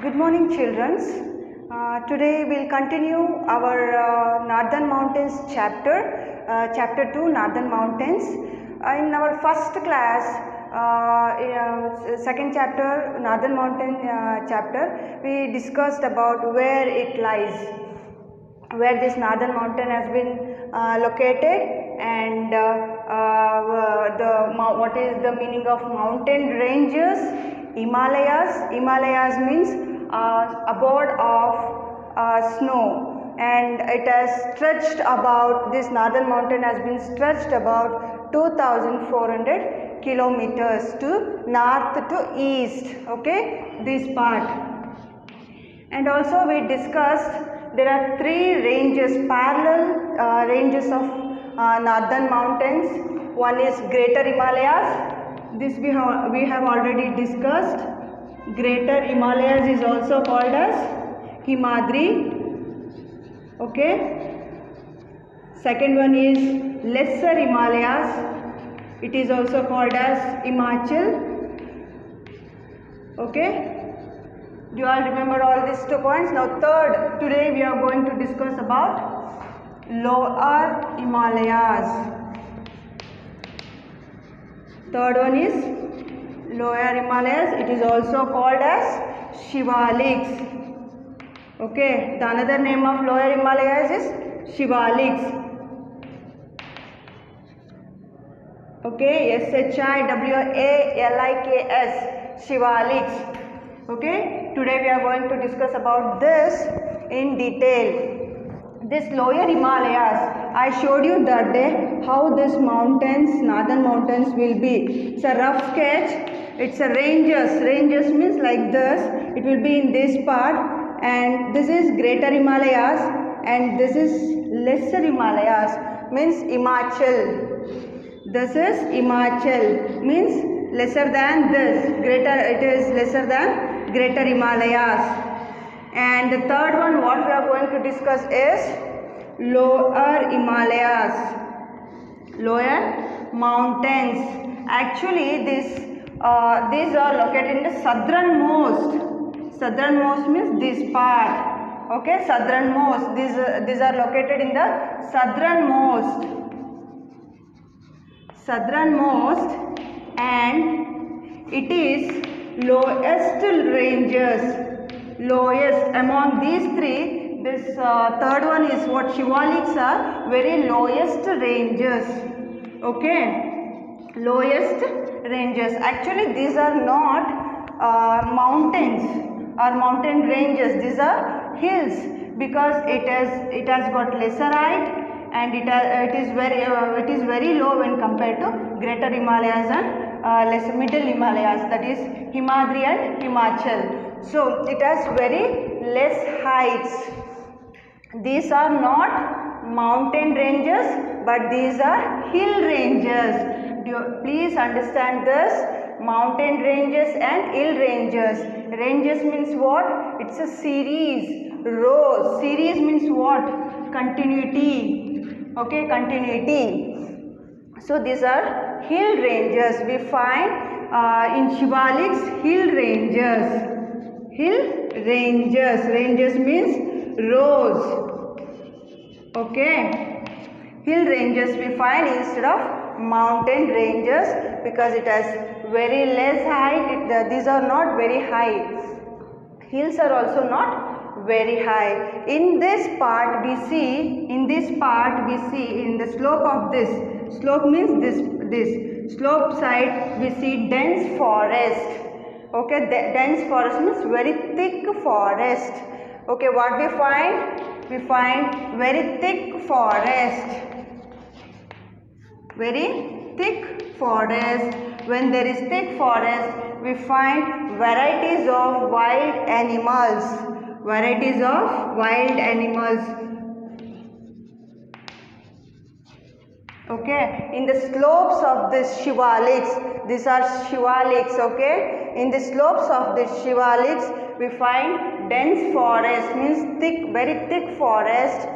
Good morning, children. Today we'll continue our Northern Mountains chapter 2, Northern Mountains. In our first class, second chapter, Northern Mountain chapter, we discussed about where it lies, where this Northern Mountain has been located, and what is the meaning of mountain ranges. Himalayas means abode of snow, and it has stretched about, this Northern Mountain has been stretched about 2400 kilometers to north to east, okay, this part. And also we discussed there are three ranges, parallel ranges of Northern Mountains. One is Greater Himalayas. This we have already discussed. Greater Himalayas is also called as Himadri. Okay. Second one is Lesser Himalayas. It is also called as Himachal. Okay. Do you all remember all these 2 points? Now third, today we are going to discuss about Lower Himalayas. Third one is Lower Himalayas. It is also called as Shivaliks. Okay, the another name of Lower Himalayas is Shivaliks. Okay, Shivaliks, Shivaliks. Okay, today we are going to discuss about this in detail. This Lower Himalayas, I showed you that day how this mountains, Northern Mountains will be. It's a rough sketch. It's a ranges. Ranges means like this. It will be in this part, and this is Greater Himalayas, and this is Lesser Himalayas, means Himachal. This is Himachal, means lesser than this. Greater, it is lesser than Greater Himalayas. And the third one what we are going to discuss is Lower Himalayas, lower mountains. Actually these are located in the southernmost. Southernmost means this part. Okay, southernmost. These are located in the southernmost, and it is lowest ranges. Lowest among these three, this third one is what Shivaliks are, very lowest ranges. Okay, lowest ranges. Actually these are not mountains or mountain ranges. These are hills, because it has got lesser height, and it is very low when compared to Greater Himalayas and lesser middle Himalayas, that is Himadri and Himachal. So it has very less heights. These are not mountain ranges, but these are hill ranges. Please understand this: mountain ranges and hill ranges. Ranges means what? It's a series. Rows. Series means what? Continuity. Okay, continuity. So these are hill ranges. We find in Shivaliks hill ranges. Hill ranges. Ranges means rows. Okay. Hill ranges we find instead of mountain ranges, because it has very less height. These are not very high. Hills are also not very high. In this part we see, in the slope of this, slope means this slope side, we see dense forest. Okay, dense forest means very thick forest. Okay, what we find? We find very thick forest. Very thick forest. When there is thick forest, we find varieties of wild animals. Varieties of wild animals. Okay, in the slopes of this Shivaliks, these are Shivaliks. Okay, in the slopes of this Shivaliks, we find dense forest, means thick, very thick forest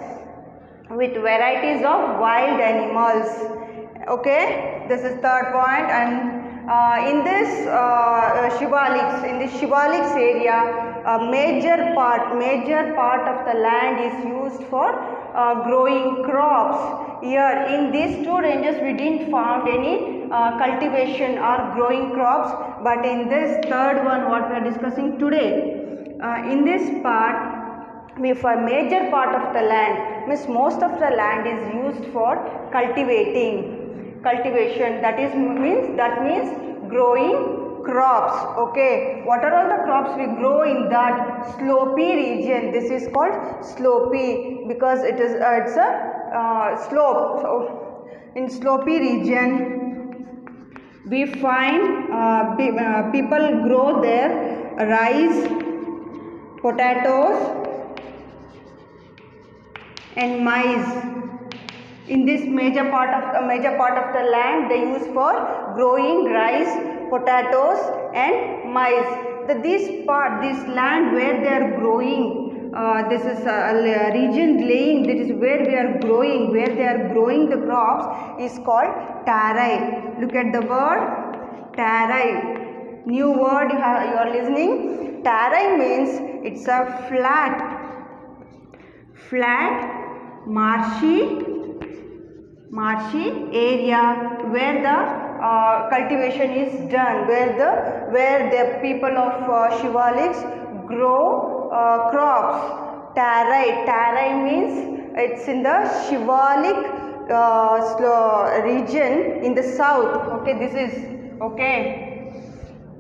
with varieties of wild animals. Okay, this is third point. And in this Shivaliks. In the Shivaliks area, a major part of the land is used for growing crops. Here in these two ranges we didn't find any cultivation or growing crops, but in this third one what we are discussing today, in this part, for major part of the land, means most of the land is used for cultivation, that means growing crops. Okay, what are all the crops we grow in that slopy region? This is called slopy because it is it's a slope. So in slopy region we find people grow there rice, potatoes and maize. In this major part of the land they use for growing rice, potatoes and maize. This land where they are growing, this is a region laying, that is where they are growing the crops is called tarai. Look at the word tarai, new word you are listening. Tarai means it's a flat marshy area where the cultivation is done, where the people of Shivaliks grow crops. Tarai means it's in the Shivalik region in the south. Okay, this is okay.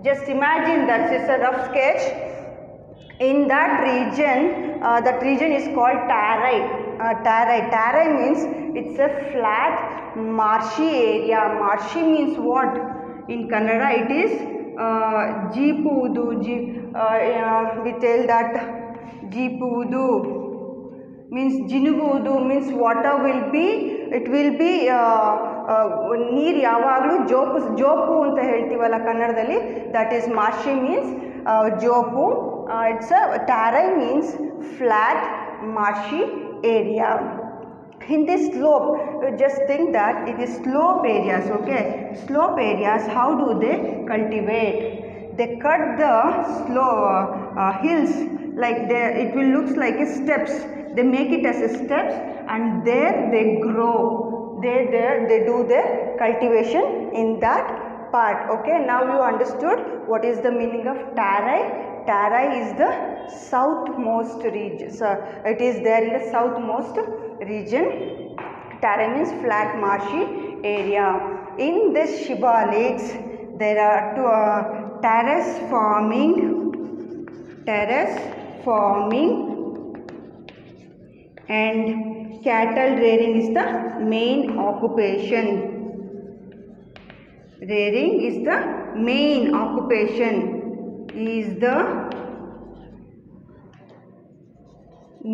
Just imagine that it's a rough sketch. In that region is called tarai. Tarai means it's a flat marshy area. Marshy means what? In Kannada it is jeepuvudu. We tell that jeepuvudu means jinuguvudu means water will be, it will be ನೀರು ಯಾವಾಗಲೂ ಜೋಪು ಅಂತ ಹೇಳ್ತೀವಲ್ಲ ಕನ್ನಡದಲ್ಲಿ, that is marshy means ಜೋಪು. It's a tarai means flat marshy area. In this slope, just think that it is slope areas. Okay, slope areas, how do they cultivate? They cut the hills like it will looks like a steps. They make it as a steps and there they grow. They do their cultivation in that part. Okay, now you understood what is the meaning of tarai. Tarai is the southmost region. So it is there in the southmost region. Tarai means flat marshy area. In this Shivaliks there are two terrace farming and cattle rearing is the main occupation. Rearing is the main occupation. Is the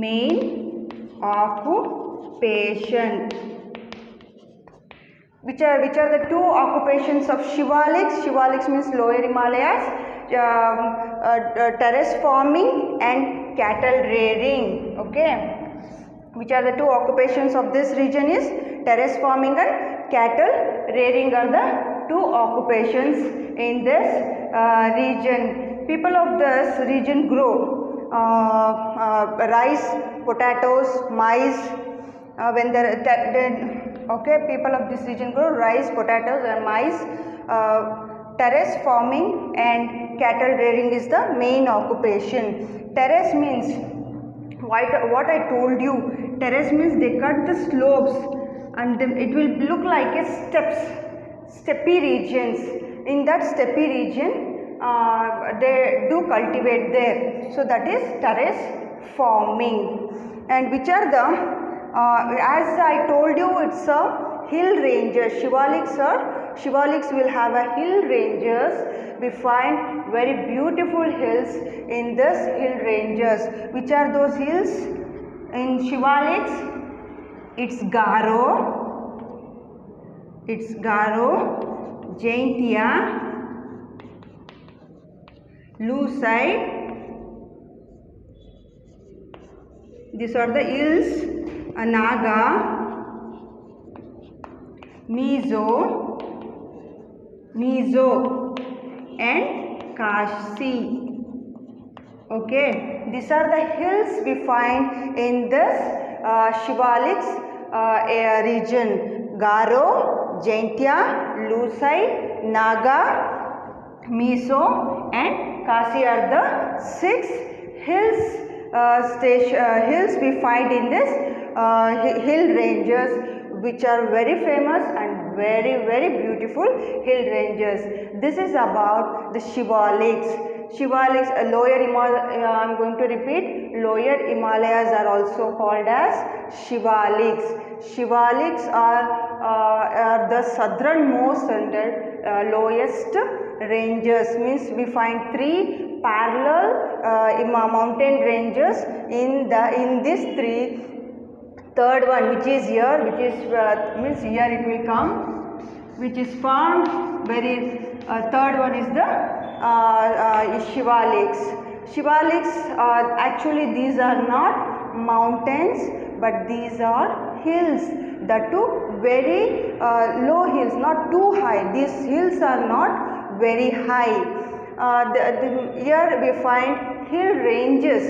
main occupation. Which are the two occupations of Shivaliks? Shivaliks means lower Himalayas. Terrace farming and cattle rearing. Okay, which are the two occupations of this region is terrace farming and cattle rearing are the two occupations in this region. People of this region grow rice, potatoes, maize. People of this region grow rice, potatoes and maize. Terrace farming and cattle rearing is the main occupation. Terrace means what I told you. Terrace means they cut the slopes and then it will look like a steppy regions. In that steppy region they do cultivate there. So that is terrace farming. And which are the as I told you, it's a hill ranges. Shivaliks will have a hill ranges. We find very beautiful hills in this hill ranges. Which are those hills in Shivaliks? It's Garo, Jaintia, Lucite. These are the hills. Naga, Mizo and Kashi. Okay, these are the hills we find in this Shivaliks region. Garo, Jaintia, Lusai, Naga, Mizo and Kasi are the 6 hills hills we find in this hill ranges, which are very famous and very beautiful hill ranges. This is about the Shivaliks. Shivaliks, lower Himalayas, I am going to repeat, lower Himalayas are also called as Shivaliks. Shivaliks are the southernmost and lowest ranges, means we find 3 parallel mountain ranges in these 3. Third one, which is here, which is means here it will come, which is found very third one is the Shivaliks. Shivaliks actually these are not mountains, but these are hills. The two very low hills, not too high. These hills are not very high. Here we find hill ranges.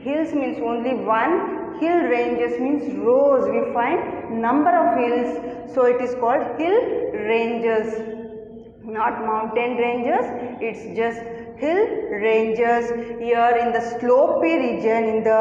Hills means only one. Hill ranges means rows. We find number of hills. So it is called hill ranges. Not mountain ranges. It's just hill ranges. Here in the slopy region, in the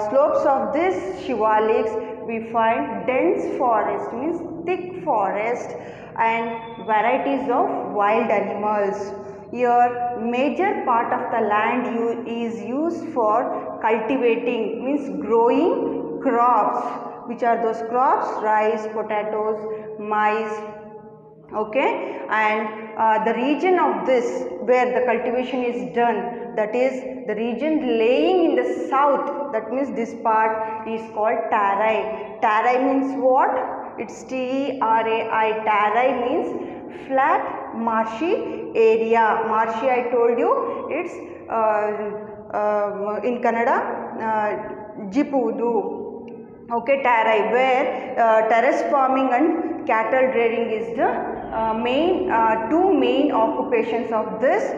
slopes of this Shivaliks, we find dense forest, means thick forest, and varieties of wild animals. Here major part of the land is used for cultivating, means growing crops. Which are those crops? Rice, potatoes, maize. Okay, and the region of this where the cultivation is done, that is the region laying in the south, that means this part is called Tarai. Tarai means what? It's T-E-R-A-I. Tarai means flat marshy area. Marshy, I told you, it's in Kannada Jipudu. Okay, Tarai, where terrace farming and cattle rearing is the two main occupations of this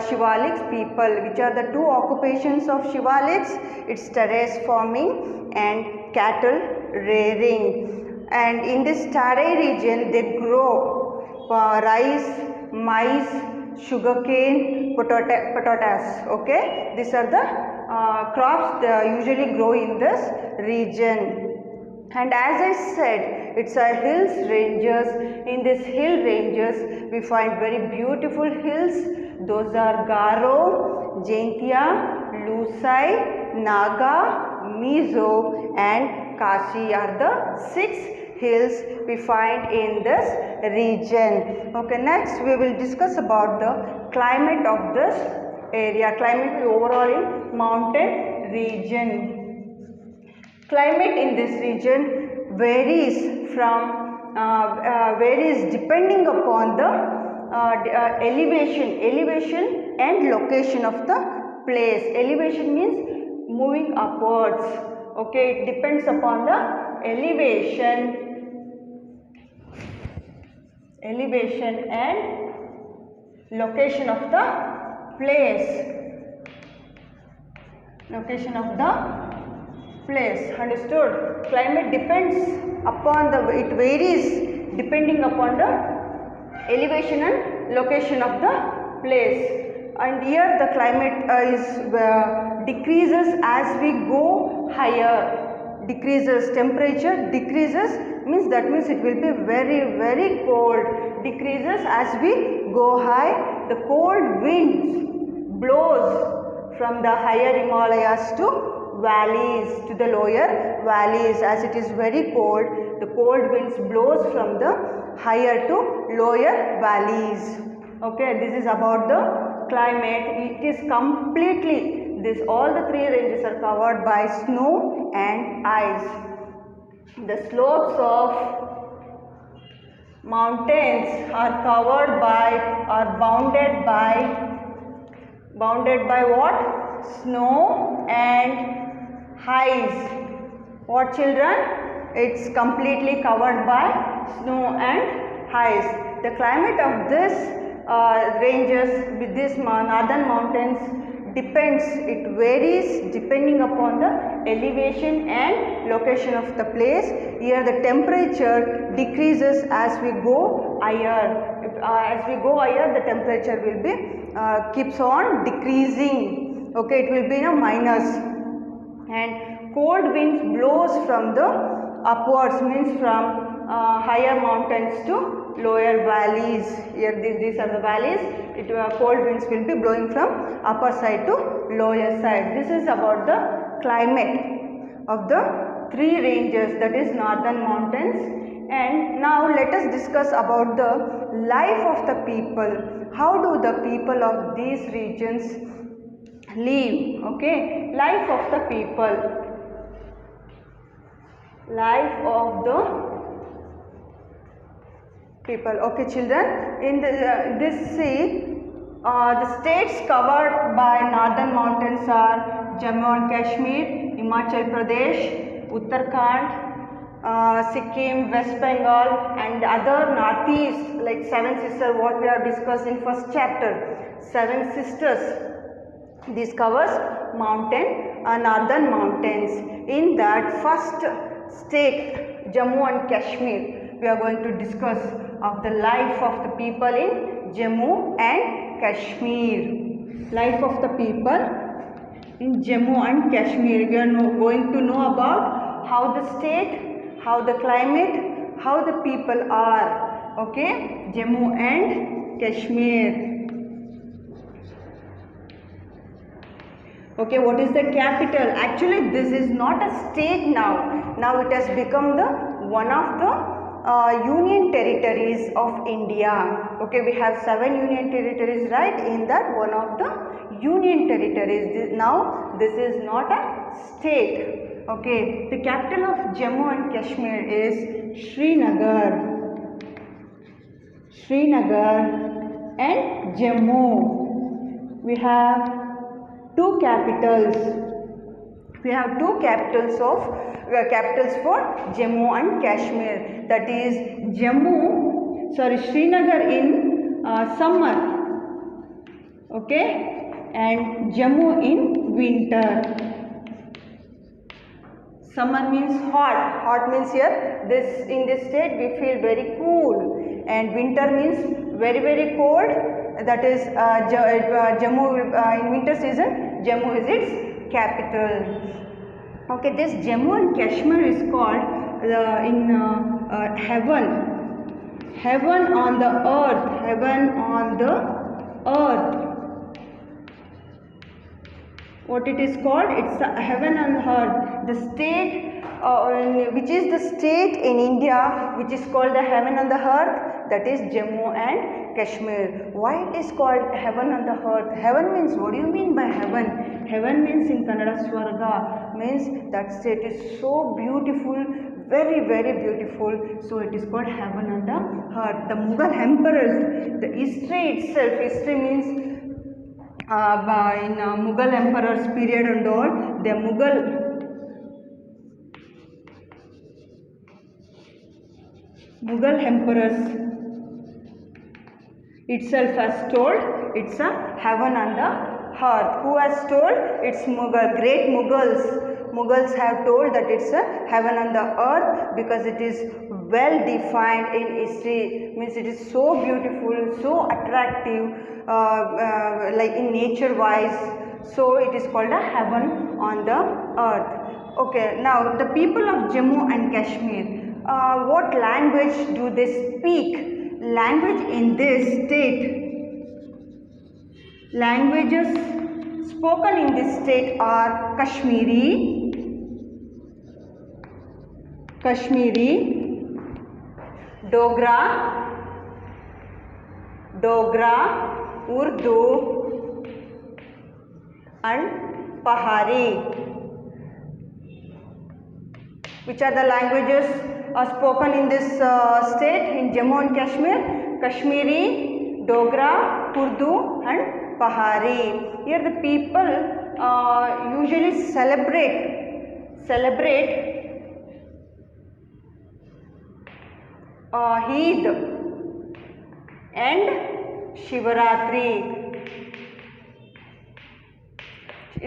Shivaliks people. Which are the 2 occupations of Shivaliks? It's terrace farming and cattle rearing. And in this Tarai region, they grow rice, maize, sugarcane, potatoes. Okay, these are the crops they usually grow in this region. And as I said, it's a hills ranges. In this hill ranges, we find very beautiful hills. Those are Garo, Jaintia, Lusai, Naga, Mizo and Kashi are the 6 hills we find in this region. Okay, next we will discuss about the climate of this area. Climate overall in mountain region. Climate in this region varies depending upon the elevation and location of the place. Elevation means moving upwards. Okay, it depends upon the elevation and location of the place. Location of the place. Understood? Climate depends upon it varies depending upon the elevation and location of the place. And here the climate decreases as we go higher. Decreases, temperature decreases, means it will be very cold. Decreases as we go high. The cold winds blows from the higher Himalayas to valleys, to the lower valleys. As it is very cold, the cold winds blows from the higher to lower valleys. Okay, this is about the climate. It is completely, all the 3 ranges are covered by snow and ice. The slopes of mountains are covered by, are bounded by what? Snow and ice. What, children? It's completely covered by snow and ice. The climate of this ranges with this northern mountains depends, it varies depending upon the elevation and location of the place. Here the temperature decreases as we go higher. As we go higher, the temperature will be keeps on decreasing. Okay, it will be in a minus. And cold winds blows from the upwards, means from higher mountains to lower valleys. Here these are the valleys. Cold winds will be blowing from upper side to lower side. This is about the climate of the three ranges, that is northern mountains. And now let us discuss about the life of the people. How do the people of these regions live? Okay, life of the people. Life of the people. Okay, children, in the states covered by northern mountains are Jammu and Kashmir, Himachal Pradesh, Uttarakhand, Sikkim, West Bengal, and other northeast, like seven sisters, what we have discussed in first chapter. Seven sisters. This covers northern mountains. In that first state, Jammu and Kashmir, we are going to discuss of the life of the people in Jammu and Kashmir. Life of the people in Jammu and Kashmir. We are going to know about how the state, how the climate, how the people are. Okay, Jammu and Kashmir. Okay, what is the capital? Actually, this is not a state now. Now it has become the one of the union territories of India. Okay, we have 7 union territories, right? In that, one of the union territories. Now this is not a state. Okay, the capital of Jammu and Kashmir is Srinagar. Srinagar and Jammu. We have two capitals. We have two capitals for Jammu and Kashmir. That is Srinagar in summer. Okay, and Jammu in winter. Summer means hot. Hot means here in this state we feel very cool, and winter means very cold. That is Jammu in winter season. Jammu is its capital. Okay, this Jammu and Kashmir is called heaven. Heaven on the earth. Heaven on the earth. What it is called? It's a heaven on earth. The state, which is the state in India, which is called the heaven on the earth, that is Jammu and Kashmir. Why it is called heaven on the earth? Heaven means, what do you mean by heaven? Heaven means in Kannada Swarga, means that state is so beautiful, very beautiful. So it is called heaven on the earth. The Mughal emperors, the history itself, history means in Mughal emperors period and all, the Mughal emperors itself has told it's a heaven on the earth. Who has told? It's Mughal, great Mughals. Mughals have told that it's a heaven on the earth because it is well defined in history. Means it is so beautiful, so attractive, like in nature wise. So it is called a heaven on the earth. Okay, now the people of Jammu and Kashmir, what language do they speak? Language in this state, languages spoken in this state are Kashmiri, Dogra, Urdu and Pahari. Which are the languages spoken in this state in Jammu and Kashmir? Kashmiri, Dogra, Urdu and Pahari. Here the people usually celebrate Eid and Shivaratri.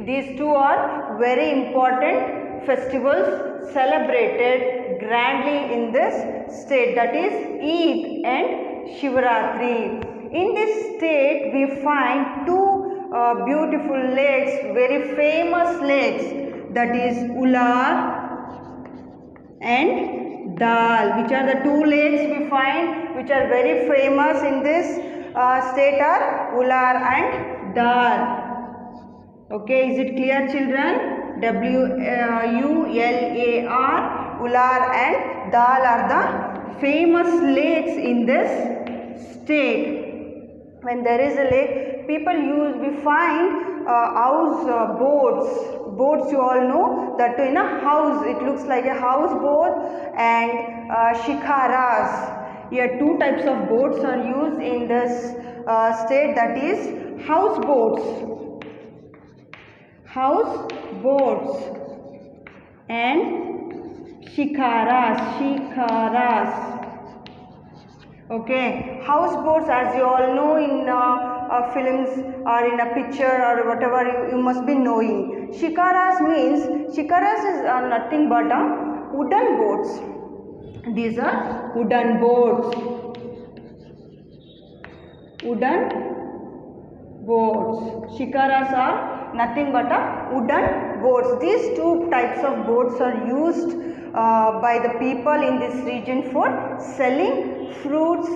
These two are very important festivals celebrated grandly in this state, that is Eid and Shivaratri. In this state we find two beautiful lakes, very famous lakes, that is Ular and Dal. Which are the two lakes we find which are very famous in this state are Ular and Dal. Okay, is it clear children? W-U-L-A-R, Ular and Dal are the famous lakes in this state. When there is a lake, we find house boats you all know, that in a house, it looks like a houseboat, and shikaras. Here two types of boats are used in this state, that is houseboats and shikaras. Okay, houseboats, as you all know, in films or in a picture or whatever, you must be knowing. Shikaras is nothing but wooden boats. These are wooden boats. Shikaras are nothing but wooden boats. These two types of boats are used by the people in this region for selling fruits,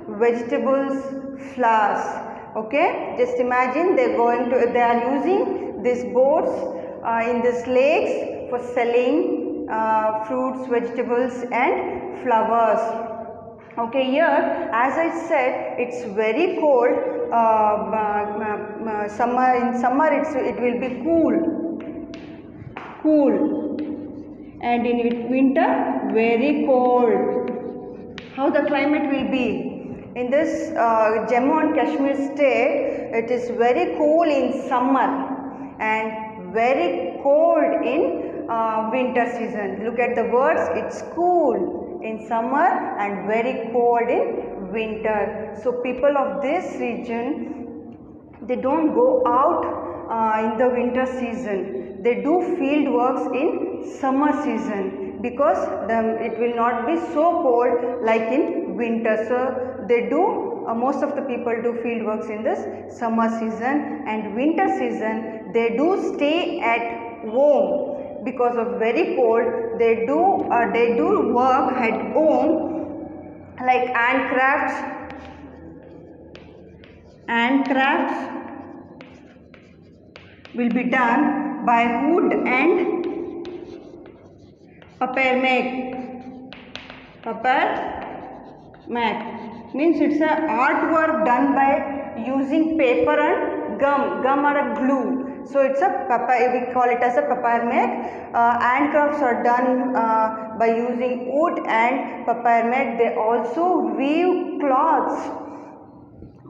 vegetables, flowers. Okay, just imagine they are using these boats in these lakes for selling fruits, vegetables and flowers. Okay, here as I said, it's very cold. In summer it will be cool, and in winter very cold. How the climate will be? In this Jammu and Kashmir state, it is very cool in summer and very cold in winter season. Look at the words, it's cool in summer and very cold in winter. So people of this region, they don't go out in the winter season. They do field works in summer season because it will not be so cold like in winter. So they do, most of the people do field works in this summer season, and winter season they do stay at home because of very cold. They do work at home, like handcrafts will be done by wood and papermak. Means it's a artwork done by using paper and gum or a glue. So it's we call it as a papermak. Handcrafts are done by using wood and papermak. They also weave cloths.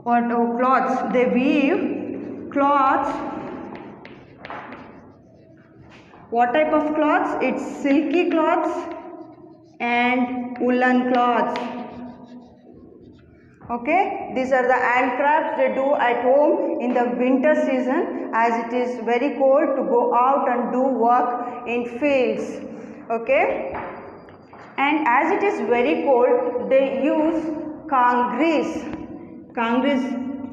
Cloths? They weave cloths. What type of cloths? It's silky cloths and woolen cloths. Okay, these are the handcrafts they do at home in the winter season, as it is very cold to go out and do work in fields. Okay, and as it is very cold, they use kangris.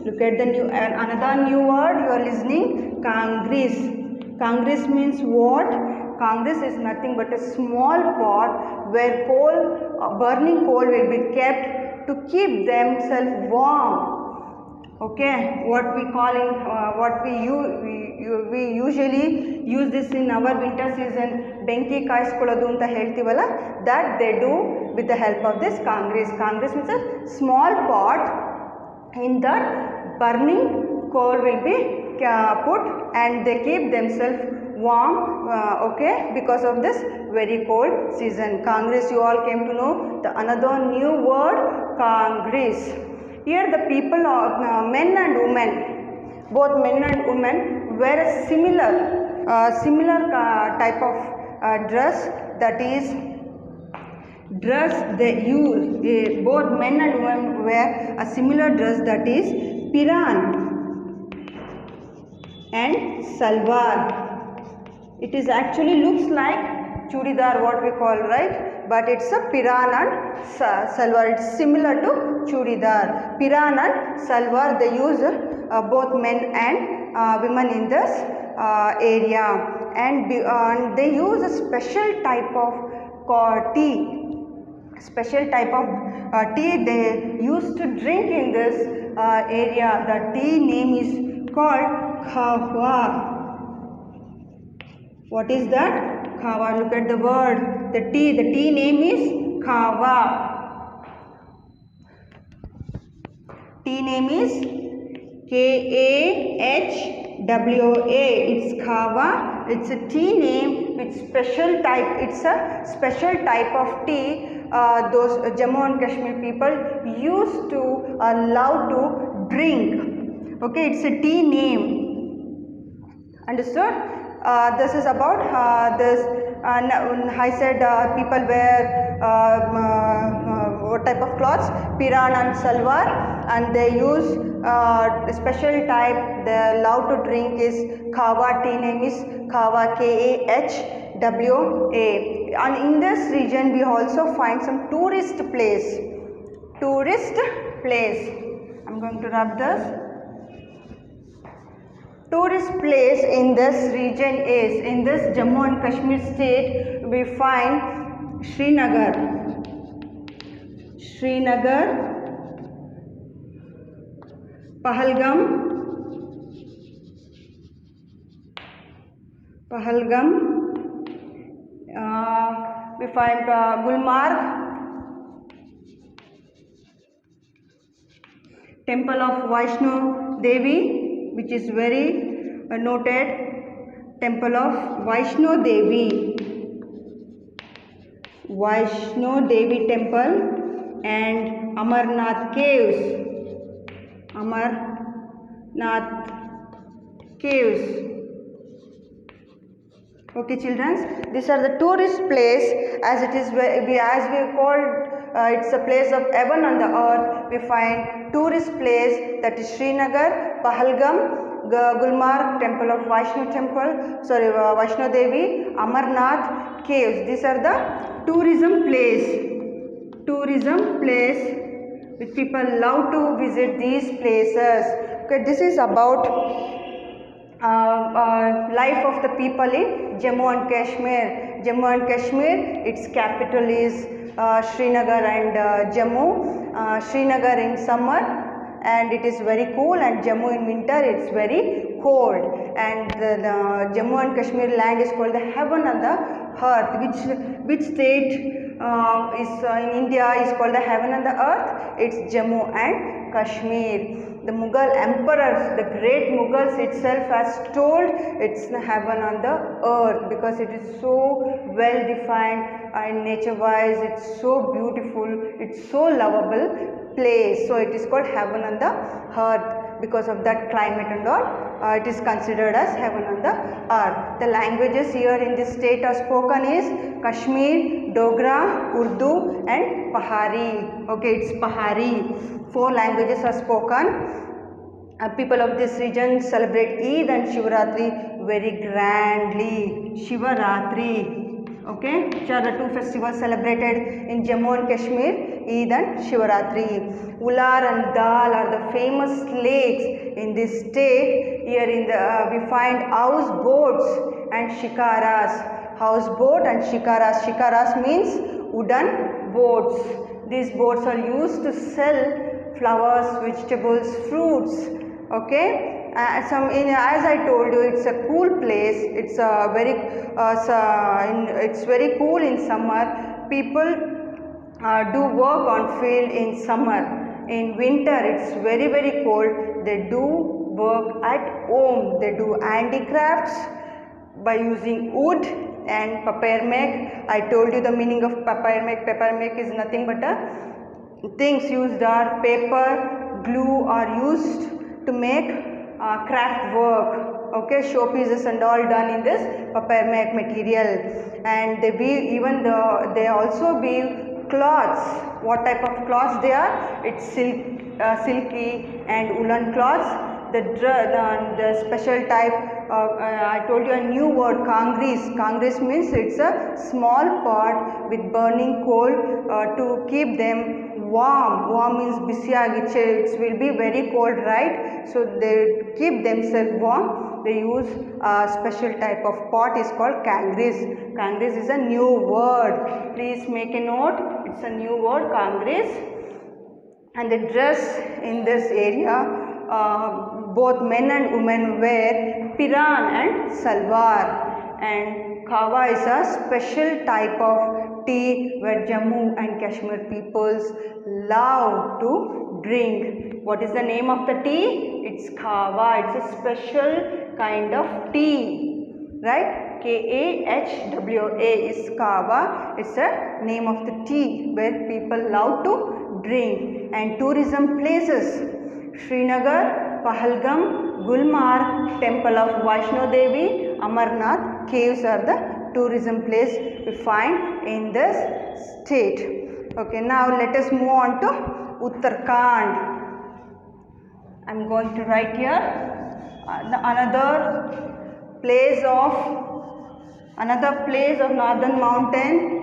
Look at the another new word you are listening. Kangris means what? Kangris is nothing but a small pot where burning coal will be kept to keep themselves warm. Okay, what we usually use this in our winter season, benki kaiskoladu anta heltivala, that they do with the help of this kangris. Kangris means a small pot, in that burning coal will be put and they keep themselves warm, okay, because of this very cold season. Kangris, you all came to know the another new word, kangris. Here the people of men and women, both men and women wear a similar type of dress, that is dress they use. Both men and women wear a similar dress, that is piran and salwar. It is actually looks like chudidar, what we call, right? But it's a piran and salwar. It's similar to chudidar. Piran and salwar, they use both men and women in this area, and they use a special type of tea. Special type of tea they used to drink in this area. The tea name is called kahwa. What is that? Kahwa. Look at the word. The tea name is kahwa. Tea name is Kahwa. It's kahwa. It's a tea name with special type. It's a special type of tea those Jammu and Kashmir people used to love to drink. Okay, it's a tea name. Understood? This is about this. I said people wear what type of clothes? Piran and salwar, and they use a special type they love to drink is kahwa. Tea name is kahwa, Kahwa. And in this region we also find some tourist place. I'm going to rub this. Tourist place in this region is, in this Jammu and Kashmir state, we find Srinagar, Pahalgam, we find Gulmarg, Temple of Vaishno Devi, which is very noted. Temple of Vaishno Devi temple, and Amarnath caves. Okay, children, these are the tourist place. As it is, as we called, it's a place of heaven on the earth. We find tourist place, that is Srinagar, Pahalgam, Gulmarg, Temple of Vaishno Devi, Amarnath caves. These are the tourism place which people love to visit these places. Okay, this is about life of the people in Jammu and Kashmir. Its capital is Srinagar and Jammu. Srinagar in summer and it is very cool, and Jammu in winter it's very cold. And the Jammu and Kashmir land is called the heaven on the earth. Which state is in India is called the heaven on the earth? It's Jammu and Kashmir. The Mughal emperors, the great Mughals itself has told it's the heaven on the earth, because it is so well defined and nature wise, it's so beautiful, it's so lovable place. So it is called heaven on the earth because of that climate and all. It is considered as heaven on the earth. The languages here in this state are spoken is Kashmir, Dogra, Urdu and Pahari. Okay, it's Pahari. 4 languages are spoken. People of this region celebrate Eid and Shivaratri very grandly. Shivaratri. Okay, which are the 2 festivals celebrated in Jammu and Kashmir, Eid and Shivaratri. Ular and Dal are the famous lakes in this state. Here in the we find houseboats and shikaras. Houseboat and shikaras. Shikaras means wooden boats. These boats are used to sell flowers, vegetables, fruits. Okay. As I told you, it's a cool place. It's it's very cool in summer. People do work on field in summer. In winter, it's very cold. They do work at home. They do handicrafts by using wood and papermak. I told you the meaning of papermak. Papermak is nothing but things used are paper, glue are used to make craft work. Okay, showpieces and all done in this papermak material. And they also weave cloths. What type of cloths they are? It's silk silky and woolen cloths. The special type, I told you a new word, kangris. Kangris means it's a small pot with burning coal to keep them warm. Warm means bisiyagi, it will be very cold, right? So they keep themselves warm. They use a special type of pot is called kangris. Kangris is a new word. Please make a note. It's a new word, kangris. And the dress in this area, both men and women wear piran and salwar, and kahwa is a special type of tea where Jammu and Kashmir peoples love to drink. What is the name of the tea? It's kahwa. It's a special kind of tea, right? Kahwa is kahwa. It's a name of the tea where people love to drink. And tourism places, Srinagar, Pahalgam, Gulmarg, Temple of Vaishno Devi, Amarnath caves are the tourism place we find in this state. Okay, now let us move on to Uttarakhand. I am going to write here another place of northern mountain.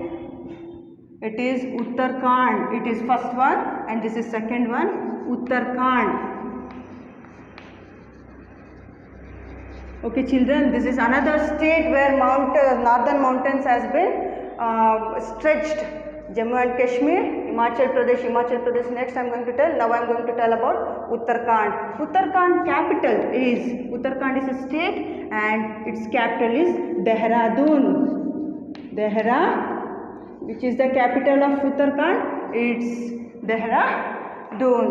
It is Uttarakhand. It is first one and this is second one, Uttarakhand. Okay children, this is another state where northern mountains has been stretched. Jammu and Kashmir, Himachal Pradesh next I am going to tell. Now I am going to tell about Uttarakhand. Uttarakhand capital is, Uttarakhand is a state and its capital is Dehradun. Which is the capital of Uttarakhand? It's Dehradun.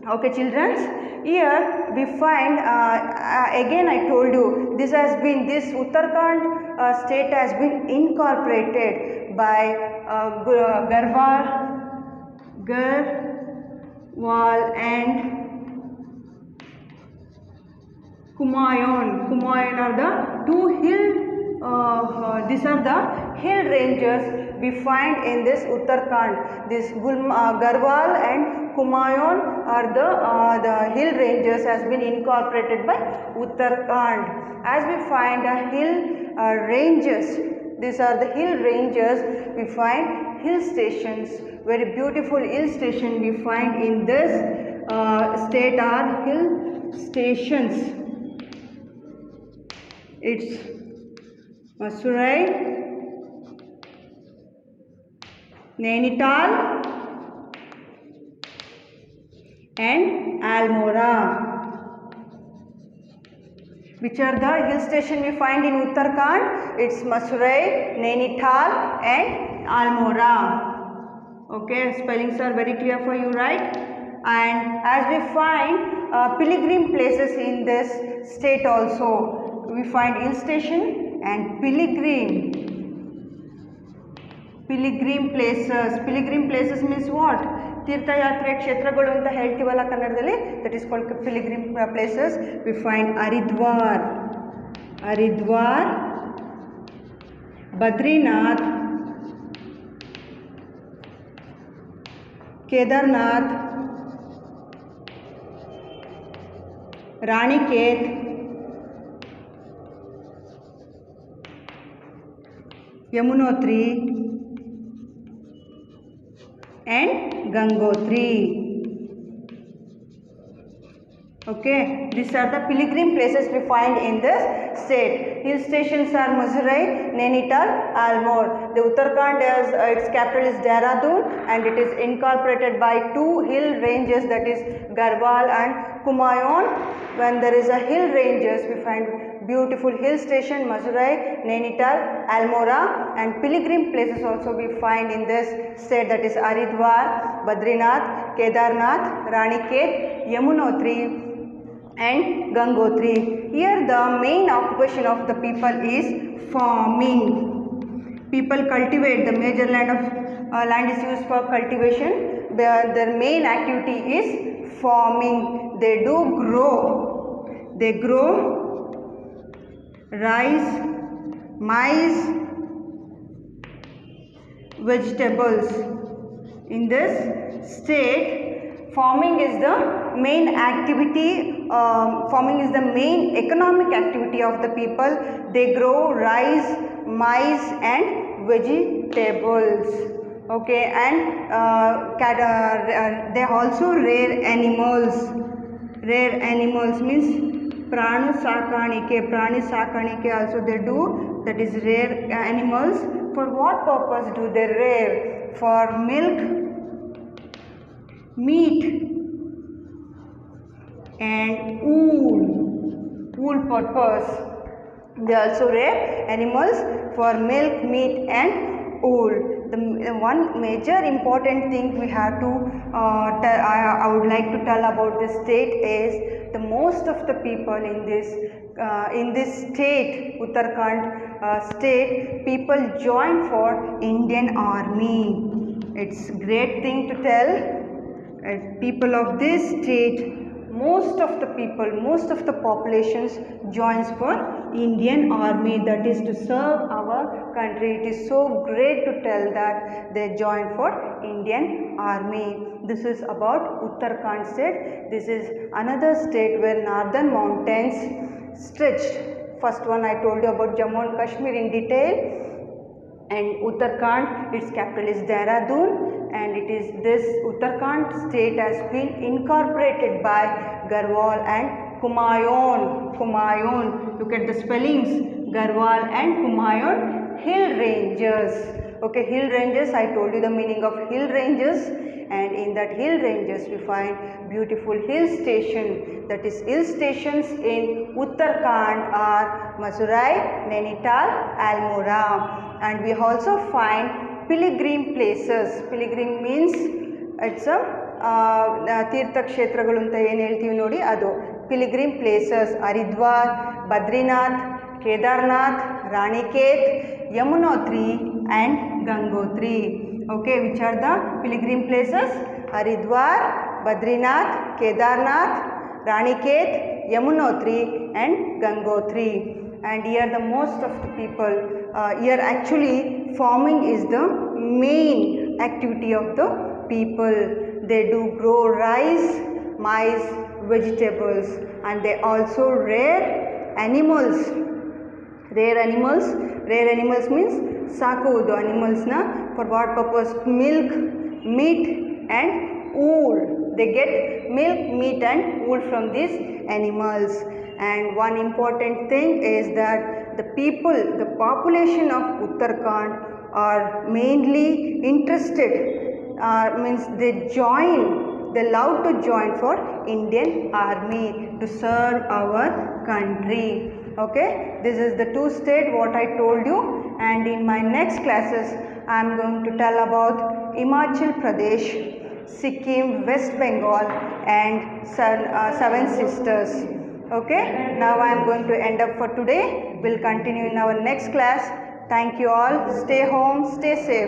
Okay children, here we find, again I told you, this Uttarakhand state has been incorporated by Garhwal and Kumaon. Kumaon are the two these are the hill ranges we find in this Uttarakhand. This Garhwal and Kumaon are the hill ranges has been incorporated by Uttarakhand. As we find the hill ranges, these are the hill ranges, we find hill stations. Very beautiful hill station we find in this state are hill stations. It's Masurai, Nainital and Almora. Which are the hill station we find in Uttarakhand? It's Masurai, Nainital and Almora. Okay, spellings are very clear for you, right? And as we find pilgrim places in this state also, we find hill station and pilgrim places. Pilgrim places means what? ತೀರ್ಥಯಾತ್ರೆ ಕ್ಷೇತ್ರಗಳು ಅಂತ ಹೇಳ್ತೀವಲ್ಲ ಕನ್ನಡದಲ್ಲಿ, that is called pilgrim places. We find Haridwar, Badrinath, Kedarnath, Ranikhet, Yamunotri and Gangotri. Okay, these are the pilgrim places we find in this state. Hill stations are Masurai, Nainital, Almora. The Uttarakhand its capital is Dehradun and it is incorporated by two hill ranges, that is Garhwal and Kumaon. When there is a hill ranges, we find beautiful hill station Masurai, Nainital, Almora, and pilgrim places also we find in this state, that is Haridwar, Badrinath, Kedarnath, Ranikhet, Yamunotri and Gangotri. Here the main occupation of the people is farming. People cultivate, the major land is used for cultivation. Their main activity is farming. They grow rice, maize, vegetables. In this state, Farming is the main activity, farming is the main economic activity of the people. They grow rice, maize and vegetables. Okay, and they also rear animals. Rear animals means prani sakanike also they do, that is rear animals. For what purpose do they rear? For milk, meat and wool purpose. They also rear animals for milk, meat and wool. The one major important thing we have to I would like to tell about this state is the most of the people in this state, Uttarakhand state, people join for Indian Army. It's great thing to tell. People of this state, most of the people, most of the populations joins for Indian Army, that is to serve our country. It is so great to tell that they join for Indian Army. This is about Uttarakhand state. This is another state where northern mountains stretched. First one I told you about Jammu and Kashmir in detail, and Uttarakhand, its capital is Dehradun, and it is this Uttarakhand state has been incorporated by Garhwal and Kumaon. Look at the spellings, Garhwal and Kumaon hill ranges. Okay, hill ranges, I told you the meaning of hill ranges, and in that hill ranges we find beautiful hill station. That is, hill stations in Uttarakhand are Masurai, Nainital, Almora, and we also find pilgrim places. Pilgrim means it's a ತೀರ್ಥ ಕ್ಷೇತ್ರಗಳು ಅಂತ ಏನು ಹೇಳ್ತೀವಿ ನೋಡಿ, ಅದು pilgrim places. Haridwar, Badrinath, Kedarnath, Ranikhet, Yamunotri and Gangotri. Okay, which are the pilgrim places? Haridwar, Badrinath, Kedarnath, Ranikhet, Yamunotri and Gangotri. And here the most of the people, here actually farming is the main activity of the people. They do grow rice, maize, vegetables, and they also rear animals. Rear animals means sakudu animals na, for what purpose? Milk, meat and wool. They get milk, meat and wool from these animals. And one important thing is that the people, the population of Uttarakhand are mainly interested, means they love to join for Indian Army to serve our country. Okay, this is the two state what I told you, and in my next classes I am going to tell about Himachal Pradesh, Sikkim, West Bengal and Seven Sisters. Okay, now I am going to end up for today. We'll continue in our next class. Thank you all. Stay home, stay safe.